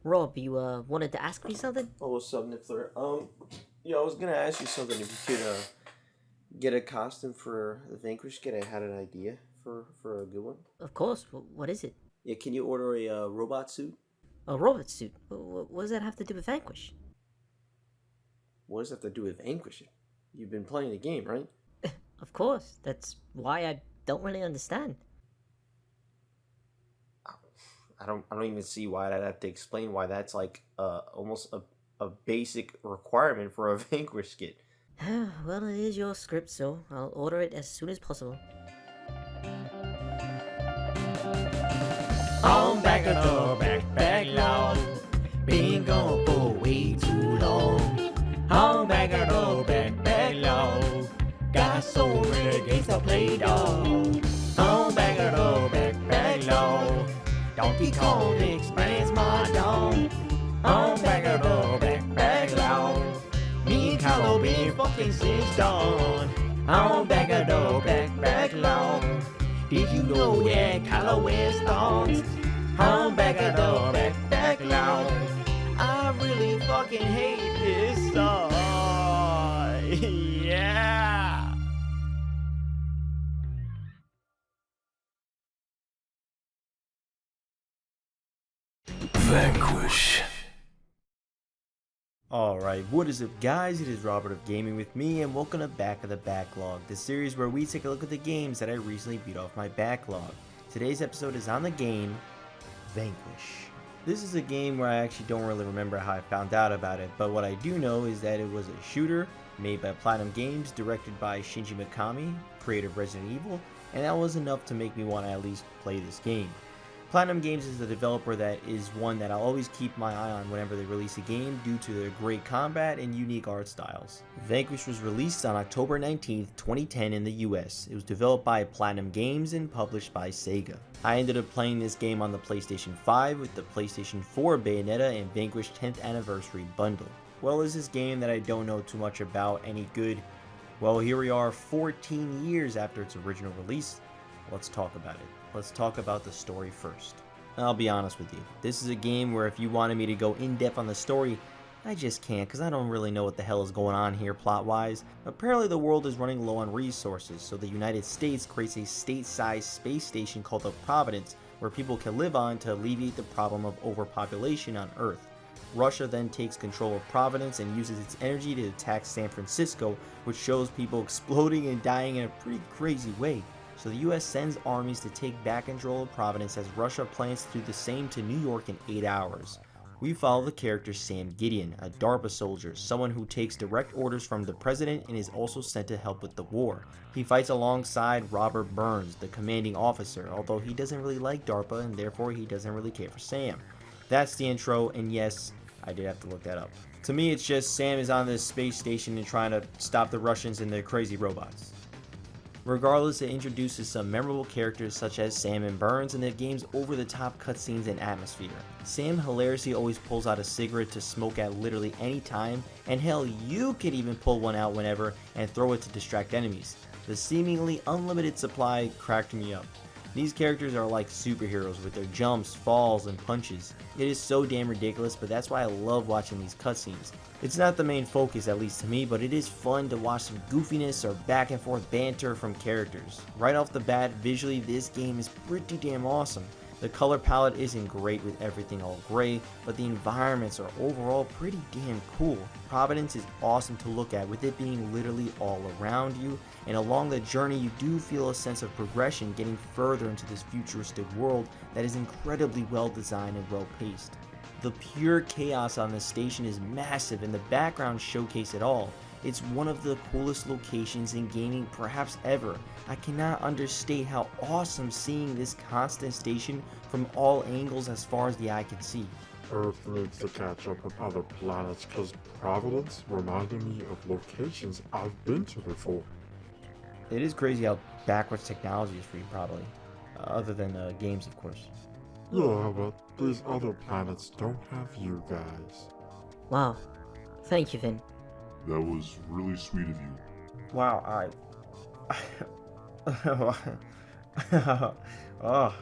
Rob, you wanted to ask me something? Oh, what's up, Niffler? Yeah, I was gonna ask you something. If you could get a costume for the Vanquish kit, I had an idea for a good one. Of course. What is it? Yeah, can you order a robot suit? A robot suit. What does that have to do with Vanquish? What does that have to do with Vanquish? You've been playing the game, right? Of course. That's why I don't really understand. I don't even see why I'd have to explain why that's like almost a basic requirement for a Vanquish kit. Well, it is your script, so I'll order it as soon as possible. On backlog. Been gone for way too long. On backlog. Got so many games to play, dog. On backlog. Donkey Kong expands my dome. On backlog. Me and Carlo been fucking since dawn. On backlog. Did you know, yeah, Carlo wears thongs? On backlog. I really fucking hate this song. Yeah. Vanquish. Alright, what is up guys, it is Robert of Gaming with me, and welcome to Back of the Backlog, the series where we take a look at the games that I recently beat off my backlog. Today's episode is on the game, Vanquish. This is a game where I actually don't really remember how I found out about it, but what I do know is that it was a shooter made by PlatinumGames, directed by Shinji Mikami, creator of Resident Evil, and that was enough to make me want to at least play this game. PlatinumGames is the developer that is one that I'll always keep my eye on whenever they release a game due to their great combat and unique art styles. Vanquish was released on October 19th, 2010 in the US. It was developed by PlatinumGames and published by Sega. I ended up playing this game on the PlayStation 5 with the PlayStation 4 Bayonetta and Vanquish 10th Anniversary bundle. Well, is this game that I don't know too much about any good? Well, here we are 14 years after its original release. Let's talk about it. Let's talk about the story first. I'll be honest with you, this is a game where if you wanted me to go in depth on the story, I just can't because I don't really know what the hell is going on here plot wise. Apparently the world is running low on resources, so the United States creates a state-sized space station called the Providence where people can live on to alleviate the problem of overpopulation on Earth. Russia then takes control of Providence and uses its energy to attack San Francisco, which shows people exploding and dying in a pretty crazy way. So the US sends armies to take back control of Providence as Russia plans to do the same to New York in 8 hours. We follow the character Sam Gideon, a DARPA soldier, someone who takes direct orders from the president and is also sent to help with the war. He fights alongside Robert Burns, the commanding officer, although he doesn't really like DARPA and therefore he doesn't really care for Sam. That's the intro, and yes, I did have to look that up. To me, it's just Sam is on this space station and trying to stop the Russians and their crazy robots. Regardless, it introduces some memorable characters such as Sam and Burns and the game's over-the-top cutscenes and atmosphere. Sam hilariously always pulls out a cigarette to smoke at literally any time, and hell, you could even pull one out whenever and throw it to distract enemies. The seemingly unlimited supply cracked me up. These characters are like superheroes with their jumps, falls, and punches. It is so damn ridiculous, but that's why I love watching these cutscenes. It's not the main focus, at least to me, but it is fun to watch some goofiness or back and forth banter from characters. Right off the bat, visually this game is pretty damn awesome. The color palette isn't great with everything all gray, but the environments are overall pretty damn cool. Providence is awesome to look at with it being literally all around you, and along the journey you do feel a sense of progression getting further into this futuristic world that is incredibly well designed and well paced. The pure chaos on this station is massive and the background showcase it all. It's one of the coolest locations in gaming perhaps ever. I cannot understate how awesome seeing this constant station from all angles as far as the eye can see. Earth needs to catch up with other planets because Providence reminded me of locations I've been to before. It is crazy how backwards technology is for you probably. Other than games of course. Yeah, but these other planets don't have you guys. Wow. Thank you, Vin. That was really sweet of you. Wow, oh,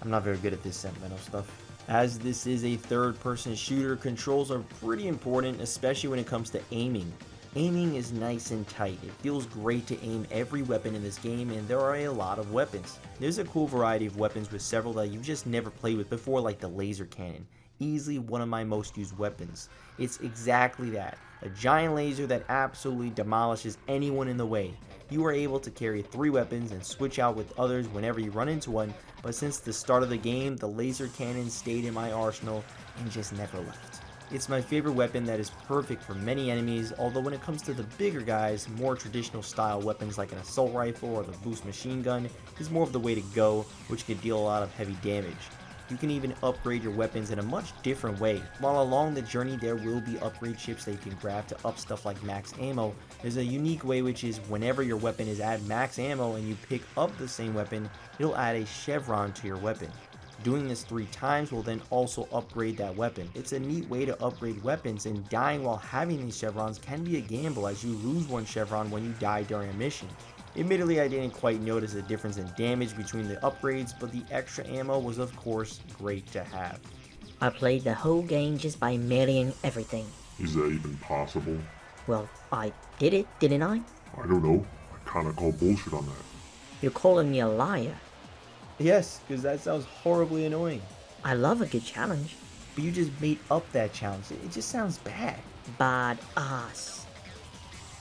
I'm not very good at this sentimental stuff. As this is a third-person shooter, controls are pretty important, especially when it comes to aiming. Aiming is nice and tight. It feels great to aim every weapon in this game, and there are a lot of weapons. There's a cool variety of weapons with several that you've just never played with before, like the laser cannon. Easily one of my most used weapons. It's exactly that. A giant laser that absolutely demolishes anyone in the way. You are able to carry 3 weapons and switch out with others whenever you run into one, but since the start of the game, the laser cannon stayed in my arsenal and just never left. It's my favorite weapon that is perfect for many enemies, although when it comes to the bigger guys, more traditional style weapons like an assault rifle or the boost machine gun is more of the way to go, which can deal a lot of heavy damage. You can even upgrade your weapons in a much different way. While along the journey there will be upgrade chips that you can grab to up stuff like max ammo, there's a unique way which is whenever your weapon is at max ammo and you pick up the same weapon, it'll add a chevron to your weapon. Doing this 3 times will then also upgrade that weapon. It's a neat way to upgrade weapons, and dying while having these chevrons can be a gamble as you lose 1 chevron when you die during a mission. Admittedly, I didn't quite notice the difference in damage between the upgrades, but the extra ammo was of course great to have. I played the whole game just by meleeing everything. Is that even possible? Well, I did it, didn't I? I don't know. I kinda call bullshit on that. You're calling me a liar. Yes, because that sounds horribly annoying. I love a good challenge. But you just made up that challenge. It just sounds bad. Bad ass.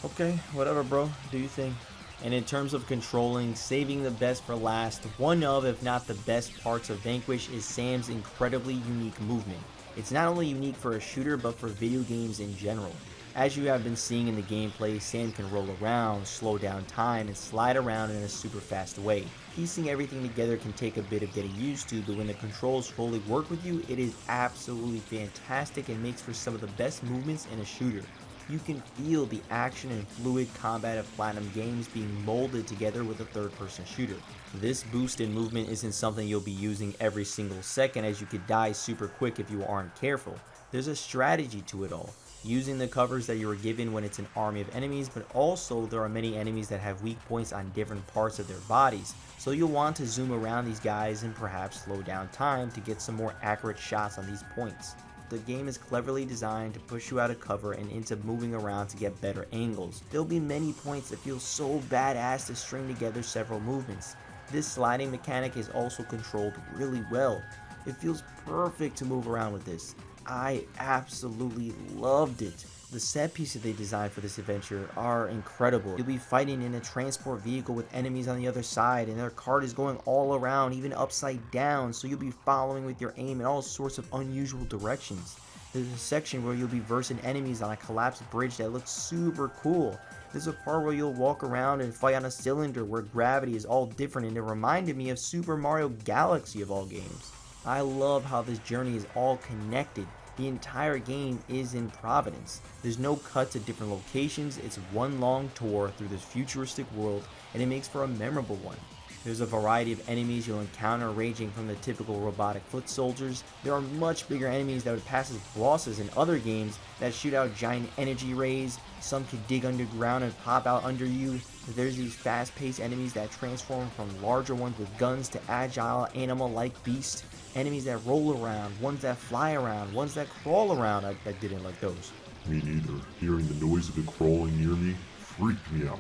Okay, whatever bro, do you think? And in terms of controlling, saving the best for last, one of, if not the best parts of Vanquish is Sam's incredibly unique movement. It's not only unique for a shooter, but for video games in general. As you have been seeing in the gameplay, Sam can roll around, slow down time, and slide around in a super fast way. Piecing everything together can take a bit of getting used to, but when the controls fully work with you, it is absolutely fantastic and makes for some of the best movements in a shooter. You can feel the action and fluid combat of PlatinumGames being molded together with a third-person shooter. This boost in movement isn't something you'll be using every single second, as you could die super quick if you aren't careful. There's a strategy to it all, using the covers that you were given when it's an army of enemies, but also there are many enemies that have weak points on different parts of their bodies, so you'll want to zoom around these guys and perhaps slow down time to get some more accurate shots on these points. The game is cleverly designed to push you out of cover and into moving around to get better angles. There'll be many points that feel so badass to string together several movements. This sliding mechanic is also controlled really well. It feels perfect to move around with this. I absolutely loved it. The set pieces they designed for this adventure are incredible. You'll be fighting in a transport vehicle with enemies on the other side, and their cart is going all around, even upside down, so you'll be following with your aim in all sorts of unusual directions. There's a section where you'll be versing enemies on a collapsed bridge that looks super cool. There's a part where you'll walk around and fight on a cylinder where gravity is all different, and it reminded me of Super Mario Galaxy of all games. I love how this journey is all connected. The entire game is in Providence. There's no cut to different locations, it's one long tour through this futuristic world, and it makes for a memorable one. There's a variety of enemies you'll encounter, ranging from the typical robotic foot soldiers. There are much bigger enemies that would pass as bosses in other games that shoot out giant energy rays. Some can dig underground and pop out under you. There's these fast-paced enemies that transform from larger ones with guns to agile animal-like beasts. Enemies that roll around, ones that fly around, ones that crawl around. I didn't like those. Me neither. Hearing the noise of it crawling near me freaked me out.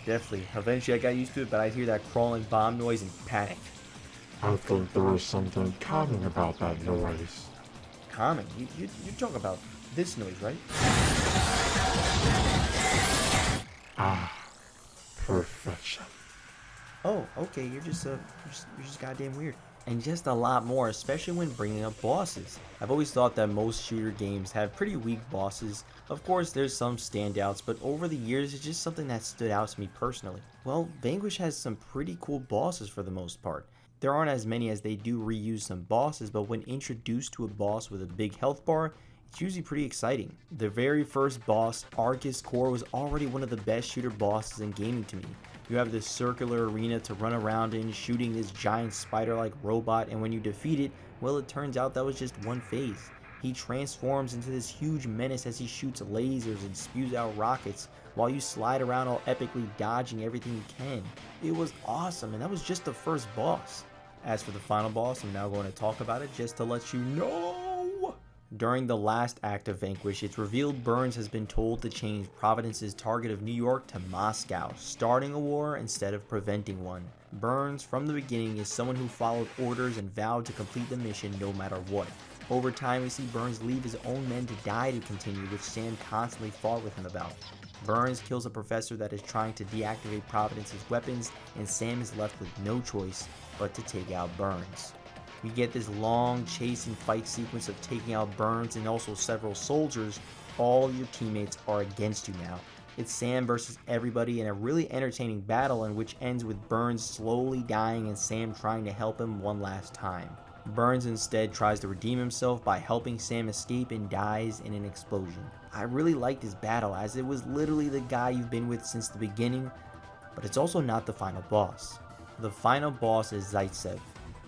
Definitely. Eventually I got used to it, but I'd hear that crawling bomb noise and panic. I think there was something calming about that noise. Calming? You talk about this noise, right? Ah, perfection. Oh, okay, you're just goddamn weird. And just a lot more, especially when bringing up bosses. I've always thought that most shooter games have pretty weak bosses. Of course, there's some standouts, but over the years, it's just something that stood out to me personally. Well, Vanquish has some pretty cool bosses for the most part. There aren't as many as they do reuse some bosses, but when introduced to a boss with a big health bar, it's usually pretty exciting. The very first boss, Arcus Core, was already one of the best shooter bosses in gaming to me. You have this circular arena to run around in, shooting this giant spider-like robot, and when you defeat it, well, it turns out that was just one phase. He transforms into this huge menace as he shoots lasers and spews out rockets, while you slide around all epically dodging everything you can. It was awesome, and that was just the first boss. As for the final boss, I'm now going to talk about it just to let you know. During the last act of Vanquish, it's revealed Burns has been told to change Providence's target of New York to Moscow, starting a war instead of preventing one. Burns, from the beginning, is someone who followed orders and vowed to complete the mission no matter what. Over time, we see Burns leave his own men to die to continue, which Sam constantly fought with him about. Burns kills a professor that is trying to deactivate Providence's weapons, and Sam is left with no choice but to take out Burns. We get this long chase and fight sequence of taking out Burns and also several soldiers. All your teammates are against you now. It's Sam versus everybody in a really entertaining battle, in which ends with Burns slowly dying and Sam trying to help him one last time. Burns instead tries to redeem himself by helping Sam escape and dies in an explosion. I really liked this battle, as it was literally the guy you've been with since the beginning, but it's also not the final boss. The final boss is Zaitsev,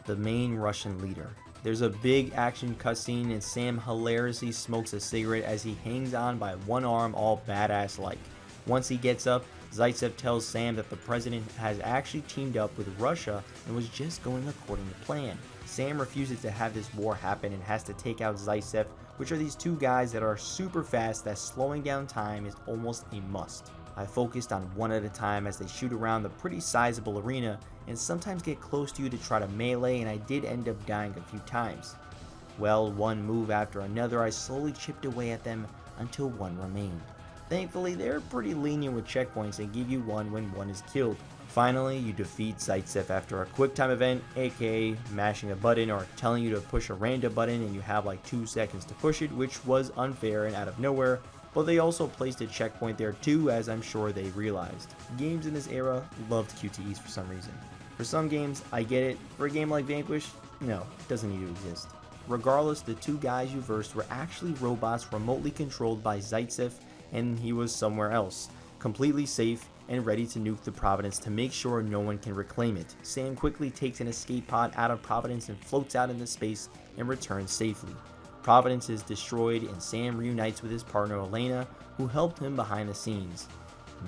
the main Russian leader. There's a big action cutscene and Sam hilariously smokes a cigarette as he hangs on by one arm all badass like. Once he gets up, Zaitsev tells Sam that the president has actually teamed up with Russia and was just going according to plan. Sam refuses to have this war happen and has to take out Zaitsev, which are these two guys that are super fast that slowing down time is almost a must. I focused on one at a time as they shoot around the pretty sizable arena and sometimes get close to you to try to melee, and I did end up dying a few times. Well, one move after another, I slowly chipped away at them until one remained. Thankfully, they're pretty lenient with checkpoints and give you one when one is killed. Finally, you defeat Zaitsev after a quick time event, aka mashing a button or telling you to push a random button and you have like 2 seconds to push it, which was unfair and out of nowhere, but they also placed a checkpoint there too, as I'm sure they realized. Games in this era loved QTEs for some reason. For some games, I get it. For a game like Vanquish, no, it doesn't need to exist. Regardless, the two guys you versed were actually robots remotely controlled by Zaitsev, and he was somewhere else, completely safe and ready to nuke the Providence to make sure no one can reclaim it. Sam quickly takes an escape pod out of Providence and floats out into space and returns safely. Providence is destroyed and Sam reunites with his partner Elena, who helped him behind the scenes.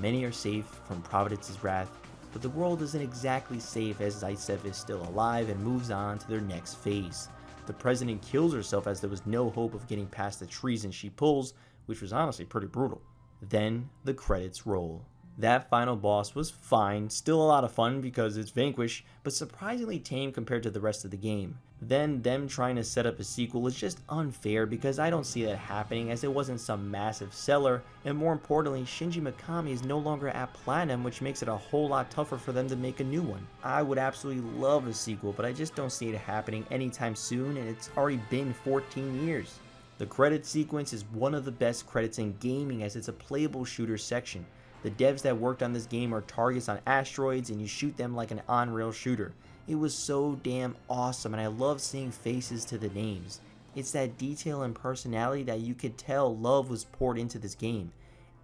Many are safe from Providence's wrath, but the world isn't exactly safe as Zaitsev is still alive and moves on to their next phase. The president kills herself as there was no hope of getting past the treason she pulls, which was honestly pretty brutal. Then the credits roll. That final boss was fine, still a lot of fun because it's Vanquish, but surprisingly tame compared to the rest of the game. Then them trying to set up a sequel is just unfair because I don't see that happening, as it wasn't some massive seller, and more importantly, Shinji Mikami is no longer at Platinum, which makes it a whole lot tougher for them to make a new one. I would absolutely love a sequel, but I just don't see it happening anytime soon, and it's already been 14 years. The credit sequence is one of the best credits in gaming, as it's a playable shooter section. The devs that worked on this game are targets on asteroids and you shoot them like an on-rail shooter. It was so damn awesome, and I love seeing faces to the names. It's that detail and personality that you could tell love was poured into this game.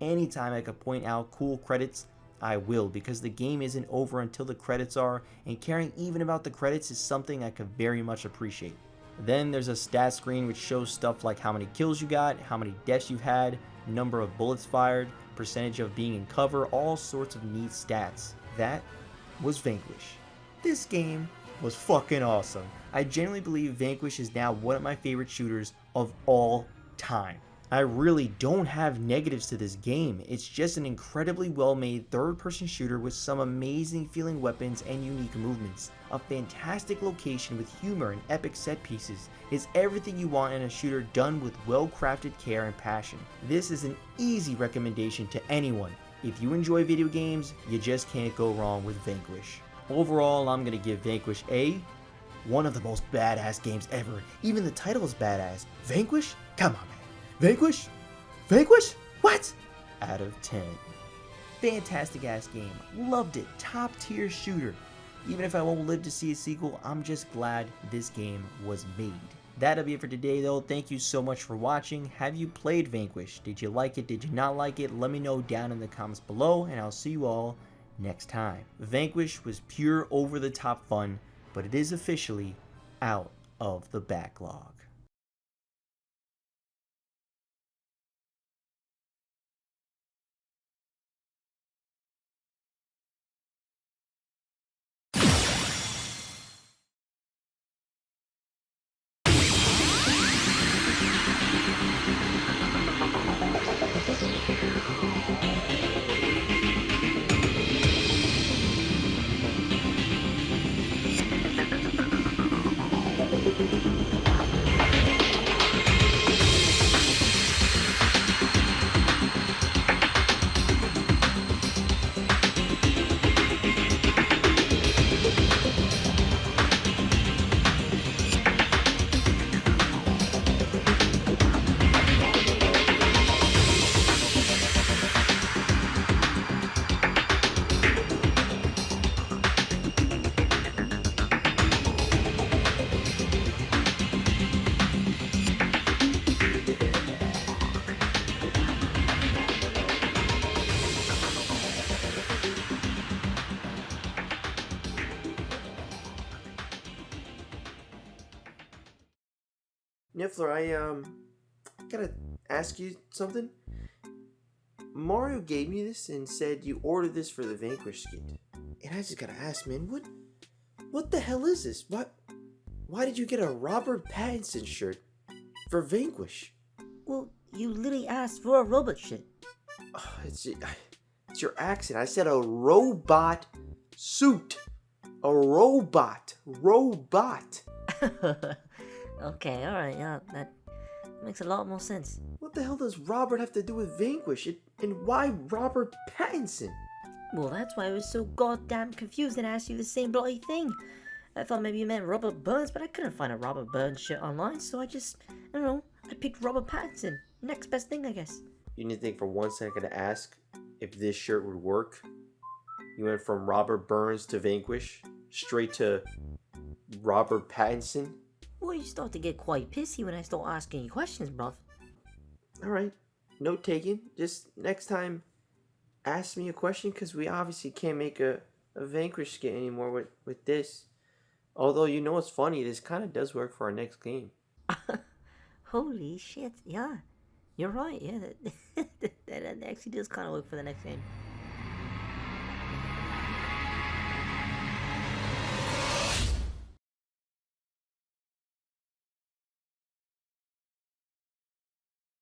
Anytime I could point out cool credits, I will, because the game isn't over until the credits are, and caring even about the credits is something I could very much appreciate. Then there's a stat screen which shows stuff like how many kills you got, how many deaths you've had, number of bullets fired, percentage of being in cover, all sorts of neat stats. That was Vanquish. This game was fucking awesome. I genuinely believe Vanquish is now one of my favorite shooters of all time. I really don't have negatives to this game. It's just an incredibly well made third person shooter with some amazing feeling weapons and unique movements. A fantastic location with humor and epic set pieces. Is everything you want in a shooter done with well crafted care and passion. This is an easy recommendation to anyone. If you enjoy video games, you just can't go wrong with Vanquish. Overall, I'm gonna give Vanquish one of the most badass games ever. Even the title is badass. Vanquish? Come on, man. Vanquish? Vanquish? What? Out of 10. Fantastic ass game. Loved it. Top tier shooter. Even if I won't live to see a sequel, I'm just glad this game was made. That'll be it for today though. Thank you so much for watching. Have you played Vanquish? Did you like it? Did you not like it? Let me know down in the comments below, and I'll see you all next time. Vanquish was pure over the top fun, but it is officially out of the backlog. Niffler, I gotta ask you something. Mario gave me this and said you ordered this for the Vanquish skin. And I just gotta ask, man, what the hell is this? Why did you get a Robert Pattinson shirt for Vanquish? Well, you literally asked for a robot shit. Oh, it's your accent. I said a robot suit. A robot. Robot. Okay, alright, yeah, that makes a lot more sense. What the hell does Robert have to do with Vanquish? And why Robert Pattinson? Well, that's why I was so goddamn confused and asked you the same bloody thing. I thought maybe you meant Robert Burns, but I couldn't find a Robert Burns shit online, so I don't know, I picked Robert Pattinson. Next best thing, I guess. You didn't think for 1 second to ask if this shirt would work? You went from Robert Burns to Vanquish, straight to Robert Pattinson? Well, you start to get quite pissy when I start asking you questions, bruv. Alright, note taken. Just next time, ask me a question, because we obviously can't make a Vanquish skin anymore with this. Although, you know what's funny, this kind of does work for our next game. Holy shit, yeah. You're right, yeah. That actually does kind of work for the next game.